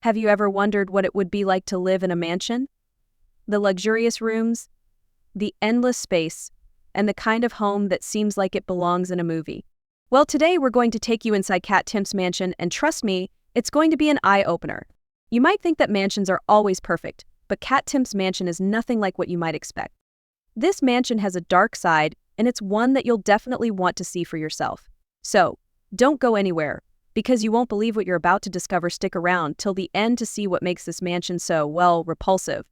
Have you ever wondered what it would be like to live in a mansion? The luxurious rooms, the endless space, and the kind of home that seems like it belongs in a movie. Well, today we're going to take you inside Kat Timpf's mansion, and trust me, it's going to be an eye-opener. You might think that mansions are always perfect, but Kat Timpf's mansion is nothing like what you might expect. This mansion has a dark side, and it's one that you'll definitely want to see for yourself. So, don't go anywhere, because you won't believe what you're about to discover. Stick around till the end to see what makes this mansion so, well, repulsive.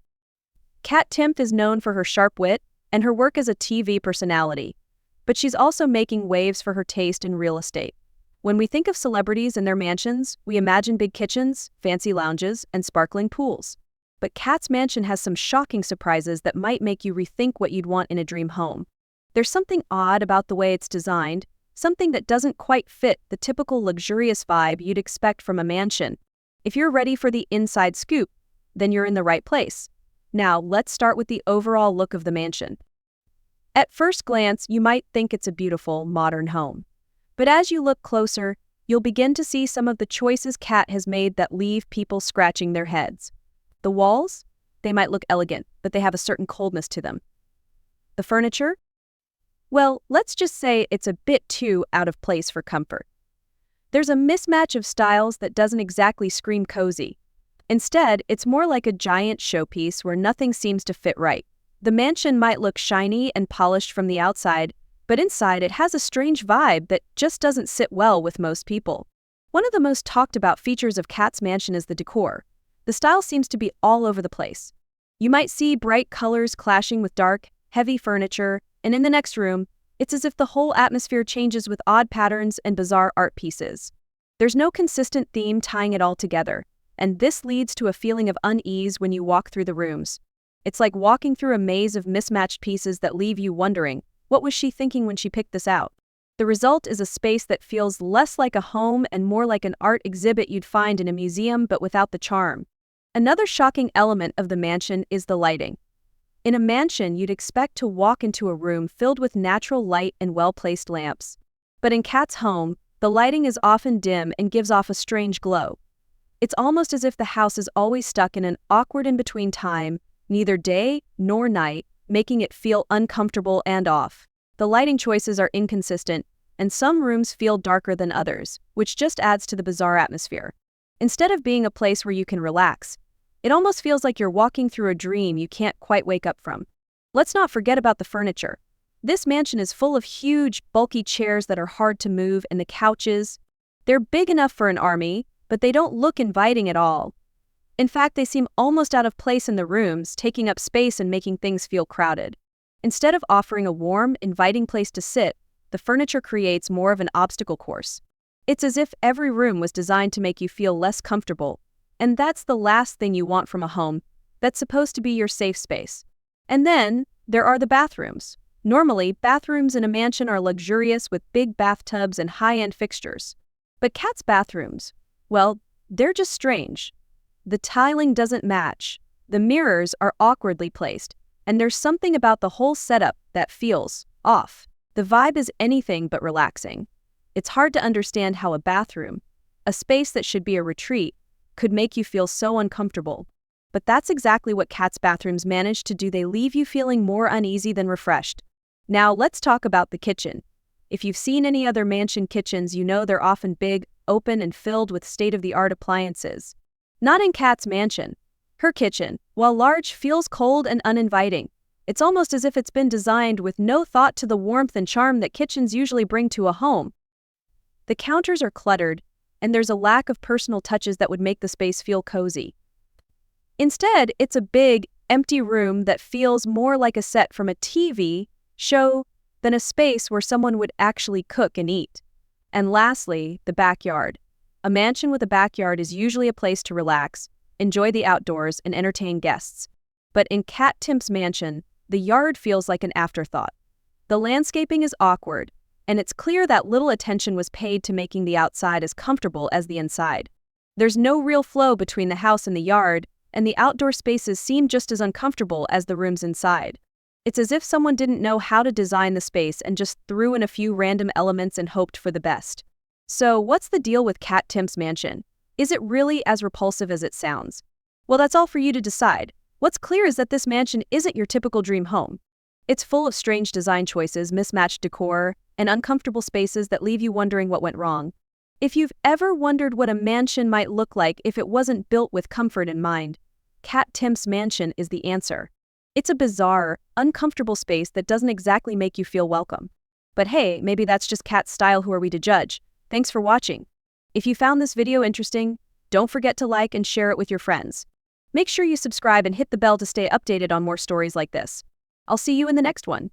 Kat Timpf is known for her sharp wit and her work as a TV personality, but she's also making waves for her taste in real estate. When we think of celebrities and their mansions, we imagine big kitchens, fancy lounges, and sparkling pools. But Kat's mansion has some shocking surprises that might make you rethink what you'd want in a dream home. There's something odd about the way it's designed, something that doesn't quite fit the typical luxurious vibe you'd expect from a mansion. If you're ready for the inside scoop, then you're in the right place. Now, let's start with the overall look of the mansion. At first glance, you might think it's a beautiful, modern home. But as you look closer, you'll begin to see some of the choices Kat has made that leave people scratching their heads. The walls? They might look elegant, but they have a certain coldness to them. The furniture? Well, let's just say it's a bit too out of place for comfort. There's a mismatch of styles that doesn't exactly scream cozy. Instead, it's more like a giant showpiece where nothing seems to fit right. The mansion might look shiny and polished from the outside, but inside it has a strange vibe that just doesn't sit well with most people. One of the most talked about features of Kat's mansion is the decor. The style seems to be all over the place. You might see bright colors clashing with dark, heavy furniture, and in the next room, it's as if the whole atmosphere changes with odd patterns and bizarre art pieces. There's no consistent theme tying it all together, and this leads to a feeling of unease when you walk through the rooms. It's like walking through a maze of mismatched pieces that leave you wondering, what was she thinking when she picked this out? The result is a space that feels less like a home and more like an art exhibit you'd find in a museum, but without the charm. Another shocking element of the mansion is the lighting. In a mansion, you'd expect to walk into a room filled with natural light and well-placed lamps. But in Kat's home, the lighting is often dim and gives off a strange glow. It's almost as if the house is always stuck in an awkward in-between time, neither day nor night, making it feel uncomfortable and off. The lighting choices are inconsistent, and some rooms feel darker than others, which just adds to the bizarre atmosphere. Instead of being a place where you can relax, it almost feels like you're walking through a dream you can't quite wake up from. Let's not forget about the furniture. This mansion is full of huge, bulky chairs that are hard to move, and the couches. They're big enough for an army, but they don't look inviting at all. In fact, they seem almost out of place in the rooms, taking up space and making things feel crowded. Instead of offering a warm, inviting place to sit, the furniture creates more of an obstacle course. It's as if every room was designed to make you feel less comfortable. And that's the last thing you want from a home that's supposed to be your safe space. And then, there are the bathrooms. Normally, bathrooms in a mansion are luxurious with big bathtubs and high-end fixtures. But Kat's bathrooms, well, they're just strange. The tiling doesn't match, the mirrors are awkwardly placed, and there's something about the whole setup that feels off. The vibe is anything but relaxing. It's hard to understand how a bathroom, a space that should be a retreat, could make you feel so uncomfortable. But that's exactly what Kat's bathrooms manage to do. They leave you feeling more uneasy than refreshed. Now let's talk about the kitchen. If you've seen any other mansion kitchens, you know they're often big, open, and filled with state-of-the-art appliances. Not in Kat's mansion. Her kitchen, while large, feels cold and uninviting. It's almost as if it's been designed with no thought to the warmth and charm that kitchens usually bring to a home. The counters are cluttered, and there's a lack of personal touches that would make the space feel cozy. Instead, it's a big, empty room that feels more like a set from a TV show than a space where someone would actually cook and eat. And lastly, the backyard. A mansion with a backyard is usually a place to relax, enjoy the outdoors, and entertain guests. But in Kat Timpf's mansion, the yard feels like an afterthought. The landscaping is awkward, and it's clear that little attention was paid to making the outside as comfortable as the inside. There's no real flow between the house and the yard, and the outdoor spaces seem just as uncomfortable as the rooms inside. It's as if someone didn't know how to design the space and just threw in a few random elements and hoped for the best. So, what's the deal with Kat Timpf's mansion? Is it really as repulsive as it sounds? Well, that's all for you to decide. What's clear is that this mansion isn't your typical dream home. It's full of strange design choices, mismatched decor, and uncomfortable spaces that leave you wondering what went wrong. If you've ever wondered what a mansion might look like if it wasn't built with comfort in mind, Kat Timpf's mansion is the answer. It's a bizarre, uncomfortable space that doesn't exactly make you feel welcome. But hey, maybe that's just Kat's style. Who are we to judge? Thanks for watching. If you found this video interesting, don't forget to like and share it with your friends. Make sure you subscribe and hit the bell to stay updated on more stories like this. I'll see you in the next one.